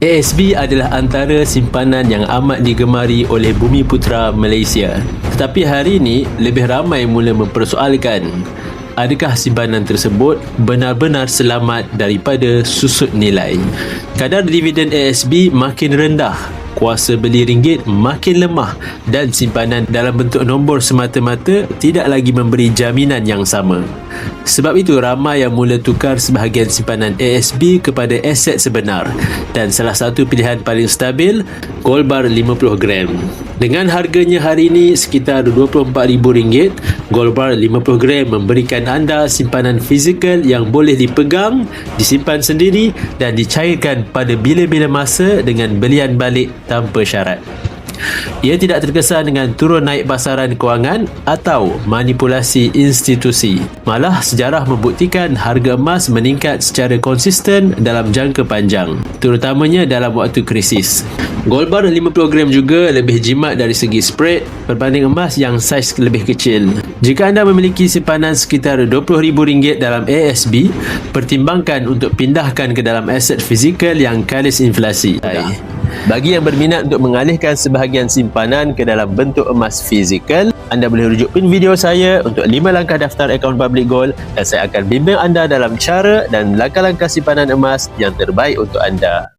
ASB adalah antara simpanan yang amat digemari oleh Bumiputera Malaysia. Tetapi hari ini, lebih ramai mula mempersoalkan, adakah simpanan tersebut benar-benar selamat daripada susut nilai? Kadar dividen ASB makin rendah, kuasa beli ringgit makin lemah dan simpanan dalam bentuk nombor semata-mata tidak lagi memberi jaminan yang sama. Sebab itu ramai yang mula tukar sebahagian simpanan ASB kepada aset sebenar dan salah satu pilihan paling stabil, gold bar 50 gram. Dengan harganya hari ini sekitar RM24,000, gold bar 50 gram memberikan anda simpanan fizikal yang boleh dipegang, disimpan sendiri dan dicairkan pada bila-bila masa dengan belian balik tanpa syarat. Ia tidak terkesan dengan turun naik pasaran kewangan atau manipulasi institusi. Malah sejarah membuktikan harga emas meningkat secara konsisten dalam jangka panjang, terutamanya dalam waktu krisis. Gold bar 50 gram juga lebih jimat dari segi spread berbanding emas yang saiz lebih kecil. Jika anda memiliki simpanan sekitar RM20,000 dalam ASB, pertimbangkan untuk pindahkan ke dalam aset fizikal yang kalis inflasi. Bagi yang berminat untuk mengalihkan sebahagian simpanan ke dalam bentuk emas fizikal, anda boleh rujuk pin video saya untuk 5 langkah daftar akaun Public Gold dan saya akan bimbing anda dalam cara dan langkah-langkah simpanan emas yang terbaik untuk anda.